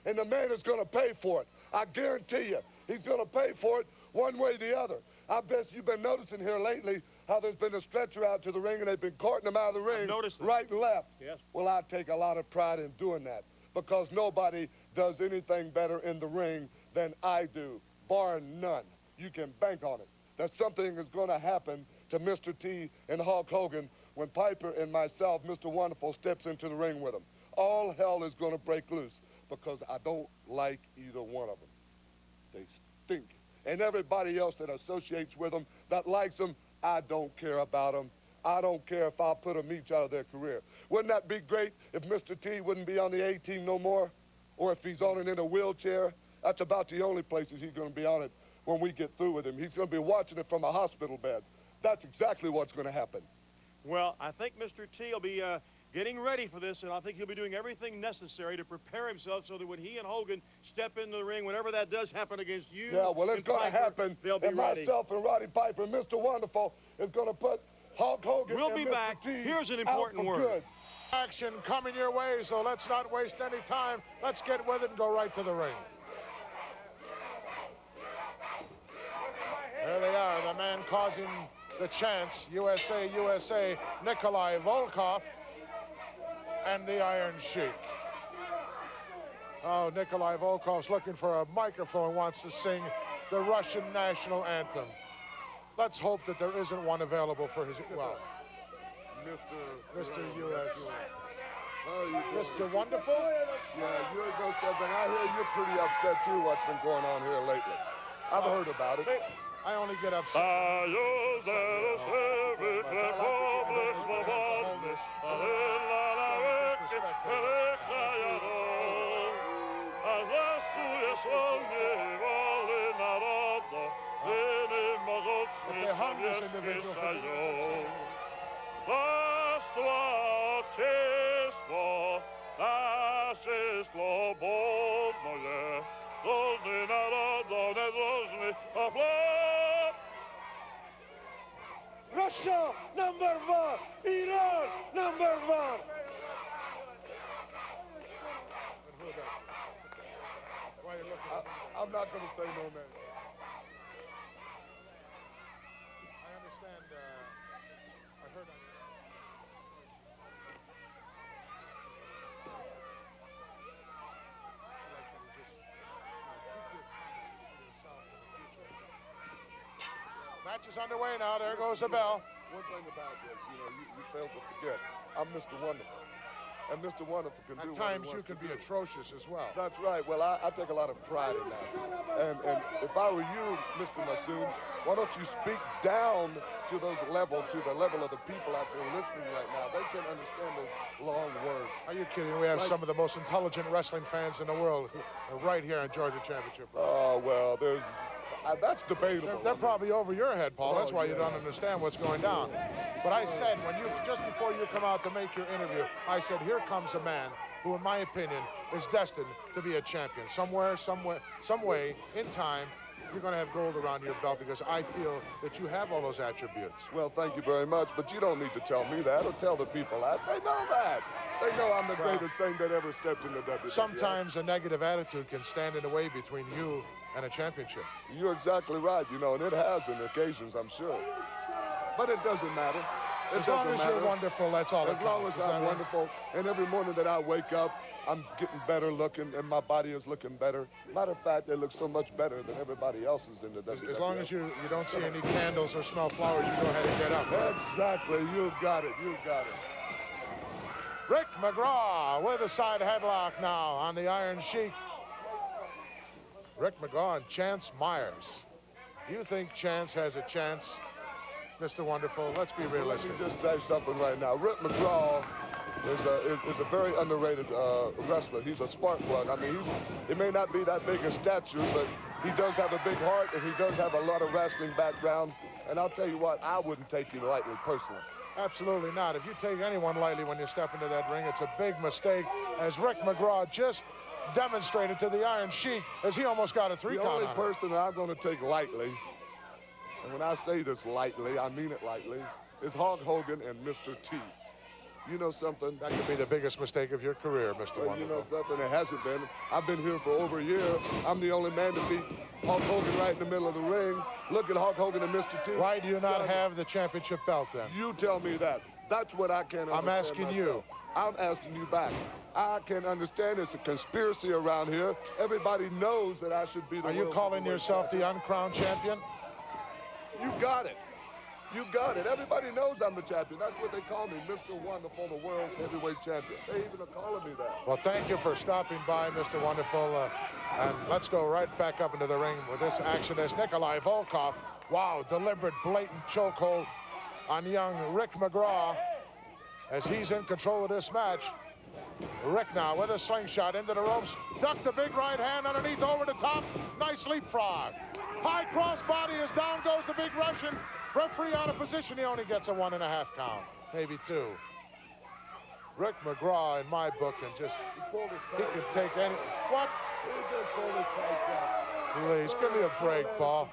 and the man is going to pay for it. I guarantee you, he's going to pay for it one way or the other. I bet you've been noticing here lately how there's been a stretcher out to the ring, and they've been carting him out of the ring right and left. Yes. Well, I take a lot of pride in doing that because nobody does anything better in the ring than I do, bar none. You can bank on it that something is going to happen to Mr. T and Hulk Hogan when Piper and myself, Mr. Wonderful, steps into the ring with them. All hell is going to break loose because I don't like either one of them. They stink. And everybody else that associates with them, that likes them, I don't care about them. I don't care if I'll put them each out of their career. Wouldn't that be great if Mr. T wouldn't be on the A-team no more? Or if he's on it in a wheelchair? That's about the only places he's going to be on it when we get through with him. He's going to be watching it from a hospital bed. That's exactly what's going to happen. Well, I think Mr. T will be getting ready for this, and I think he'll be doing everything necessary to prepare himself so that when he and Hogan step into the ring, whenever that does happen against you, yeah, well, it's going to happen. They'll be ready. Myself and Roddy Piper, Mr. Wonderful, is going to put Hulk Hogan we'll be and back. Mr. T Here's an important word. Good. Action coming your way, so let's not waste any time. Let's get with it and go right to the ring. There they are, the man causing the chants, USA, USA, Nikolai Volkoff, and the Iron Sheik. Oh, Nikolai Volkoff's looking for a microphone, wants to sing the Russian national anthem. Let's hope that there isn't one available for his, well, Mr. US. Mr. Wonderful? Yeah, you're going something. I hear you're pretty upset, too, what's been going on here lately. I've heard about it. I only get upset. If they hung this individual Russia, number one! Iran, number one! I'm not going to say no name. I understand, I heard on match is underway now. There goes the bell. One thing about this, you failed to forget, I'm Mr. Wonderful. And Mr. Wonderful can do At times you can be atrocious as well. That's right. Well, I take a lot of pride in that. And if I were you, Mr. Monsoon, why don't you speak down to the level of the people out there listening right now? They can't understand those long words. Are you kidding? We have some of the most intelligent wrestling fans in the world right here in Georgia Championship. Oh, well, that's debatable. They're probably over your head, Paul. That's why you don't understand what's going down. But I said, just before you come out to make your interview, I said, here comes a man who, in my opinion, is destined to be a champion. Somewhere, some way, in time, you're going to have gold around your belt because I feel that you have all those attributes. Well, thank you very much, but you don't need to tell me that or tell the people that. They know that. They know I'm the greatest thing that ever stepped in the WWF. Sometimes a negative attitude can stand in the way between you and a championship. You're exactly right, and it has on occasions, I'm sure. But it doesn't matter. As long as you're wonderful, that's all. As long as I'm wonderful, and every morning that I wake up, I'm getting better looking, and my body is looking better. Matter of fact, they look so much better than everybody else's in the WWF. As long as you don't see any candles or smell flowers, you go ahead and get up. Exactly. You got it. You got it. Rick McGraw with a side headlock now on the Iron Sheik. Rick McGraw and Chance Myers. Do you think Chance has a chance, Mr. Wonderful? Let's be realistic. Let me just say something right now. Rick McGraw is a very underrated wrestler. He's a spark plug. I mean, he may not be that big a stature, but he does have a big heart, and he does have a lot of wrestling background. And I'll tell you what, I wouldn't take him lightly, personally. Absolutely not. If you take anyone lightly when you step into that ring, it's a big mistake, as Rick McGraw just demonstrated to the Iron Sheik as he almost got a 3 count. The only person that I'm going to take lightly, and when I say this lightly, I mean it lightly, is Hulk Hogan and Mr. T. You know something? That could be the biggest mistake of your career, Mr. Well, you Wonderful. know something? It hasn't been. I've been here for over a year. I'm the only man to beat Hulk Hogan right in the middle of the ring. Look at Hulk Hogan and Mr. T. Why do you not have the championship belt then? You tell me that. That's what I can't understand. I'm asking you. I'm asking you back. I can understand it's a conspiracy around here. Everybody knows that I should be the Are you calling yourself the uncrowned champion? You got it. You got it. Everybody knows I'm the champion. That's what they call me, Mr. Wonderful, the world's heavyweight champion. They even are calling me that. Well, thank you for stopping by, Mr. Wonderful. And let's go right back up into the ring with this action as Nikolai Volkoff. Wow, deliberate, blatant chokehold on young Rick McGraw as he's in control of this match. Rick now with a slingshot into the ropes. Duck the big right hand underneath over the top. Nice leapfrog. High cross body as down goes the big Russian. Referee out of position. He only gets a 1.5 count, maybe 2. Rick McGraw, in my book, can just, he can take any, what? Please, give me a break, Paul.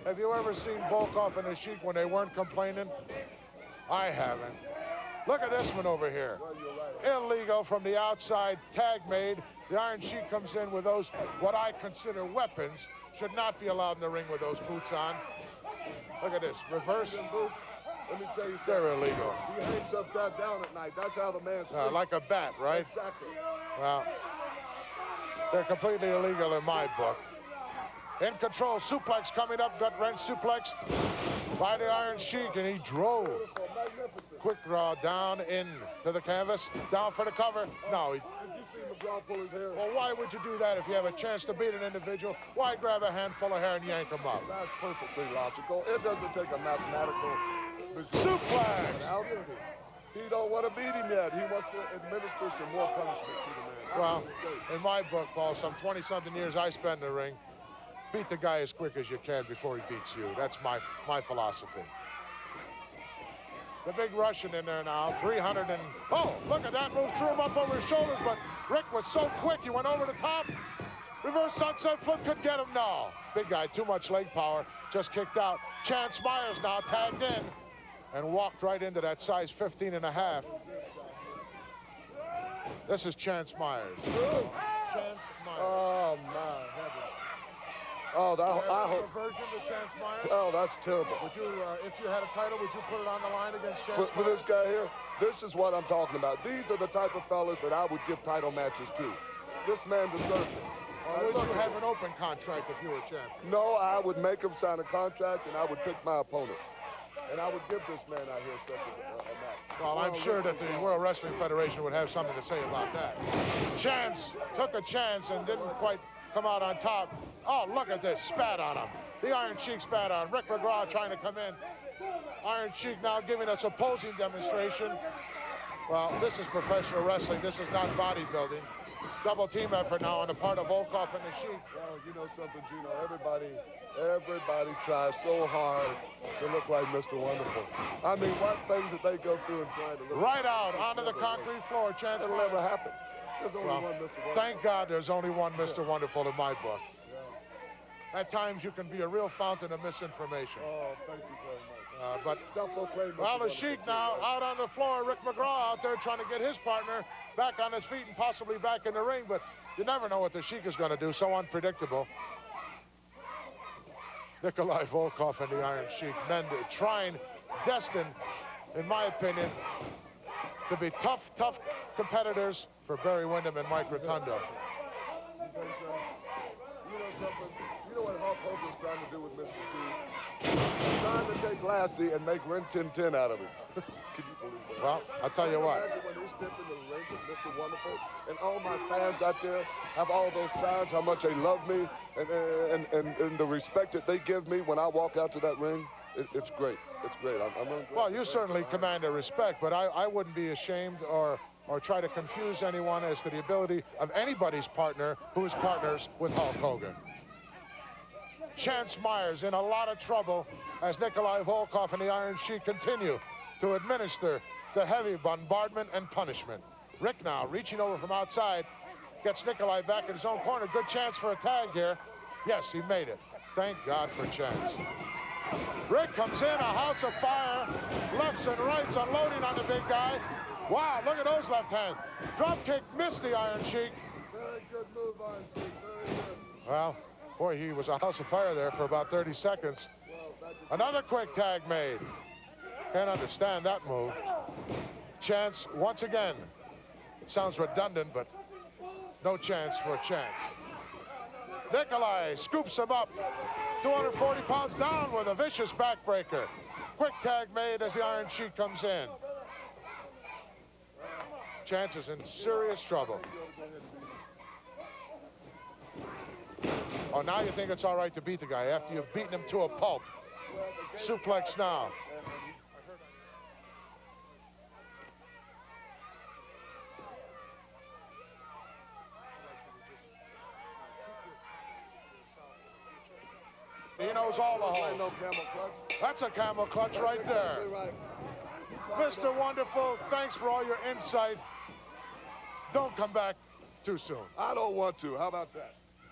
Have you ever seen Volkoff and the Sheik when they weren't complaining? I haven't. Look at this one over here. Illegal from the outside, tag made. The Iron Sheik comes in with those, what I consider weapons, should not be allowed in the ring with those boots on. Look at this, reverse boots. Let me tell you, they're illegal. He hangs upside down at night. That's how the man sleeps. Like a bat, right? Exactly. Well, they're completely illegal in my book. In control, suplex coming up, gut wrench suplex by the Iron Sheik, and he drove. Quick draw down in to the canvas, down for the cover. No, he, Pull his hair. well, why would you do that if you have a chance to beat an individual? Why grab a handful of hair and yank him up? That's perfectly logical. It doesn't take a mathematical suplex. He don't want to beat him yet. He wants to administer some more punishment to the man. Well, in my book, Paul, some 20-something years I spent in the ring. Beat the guy as quick as you can before he beats you. That's my philosophy. The big Russian in there now, 300 and... Oh, look at that move, threw him up over his shoulders, but Rick was so quick, he went over the top. Reverse sunset flip, could get him, no. Big guy, too much leg power, just kicked out. Chance Myers now tagged in and walked right into that size 15.5. This is Chance Myers. Chance Myers. Oh, my heavens. Oh, that, I hope. Version to Chance Myers. Oh, that's terrible. Would you, if you had a title, would you put it on the line against Chance For this guy here, this is what I'm talking about. These are the type of fellas that I would give title matches to. This man deserves it. Or would you have an open contract if you were champion? No, I would make him sign a contract, and I would pick my opponent. And I would give this man out here such a match. Well, I'm sure that the World Wrestling Federation would have something to say about that. Chance took a chance and didn't quite come out on top. Oh, look at this, spat on him. The Iron Sheik spat on Rick McGraw trying to come in. Iron Sheik now giving us a posing demonstration. Well, this is professional wrestling. This is not bodybuilding. Double team effort now on the part of Volkoff and the Sheik. Well, you know something, Gino? Everybody tries so hard to look like Mr. Wonderful. I mean, what things that they go through and try to look right out onto the concrete floor. Chance it'll never happen. There's only one Mr. Wonderful. Thank God there's only one Mr. Wonderful in my book. Yeah. At times you can be a real fountain of misinformation. Oh, thank you very much. But self-proclaimed. Well, the Sheik now out on the floor. Rick McGraw out there trying to get his partner back on his feet and possibly back in the ring. But you never know what the Sheik is going to do. So unpredictable. Nikolai Volkoff and the Iron Sheik, men destined, in my opinion, to be tough competitors for Barry Windham and Mike Rotundo. You know what Hulk Hogan's trying to do with Mr. T? He's trying to take Lassie and make Rin Tin Tin out of him. Can you believe that? Well, I'll tell you what. Imagine when he stepped in the ring with Mr. Wonderful, and all my fans out there have all those signs, how much they love me, and the respect that they give me when I walk out to that ring. It's great. It's great. I'm really well, you certainly command a respect, but I wouldn't be ashamed or try to confuse anyone as to the ability of anybody's partner who is partners with Hulk Hogan. Chance Myers in a lot of trouble as Nikolai Volkoff and the Iron Sheik continue to administer the heavy bombardment and punishment. Rick now reaching over from outside, gets Nikolai back in his own corner. Good chance for a tag here. Yes, he made it. Thank God for Chance. Rick comes in, a house of fire. Lefts and rights unloading on the big guy. Wow, look at those left hands. Drop kick missed the Iron Sheik. Very good move, Iron Sheik. Very good. Well, boy, he was a house of fire there for about 30 seconds. Another quick tag made. Can't understand that move. Chance once again. Sounds redundant, but no chance for a chance. Nikolai scoops him up. 240 pounds down with a vicious backbreaker. Quick tag made as the Iron Sheik comes in. Chance is in serious trouble. Oh, now you think it's all right to beat the guy after you've beaten him to a pulp. Suplex now. He knows all the holes. No camel clutch. That's a camel clutch right there. Right. Mr. Wonderful, thanks for all your insight. Don't come back too soon. I don't want to. How about that?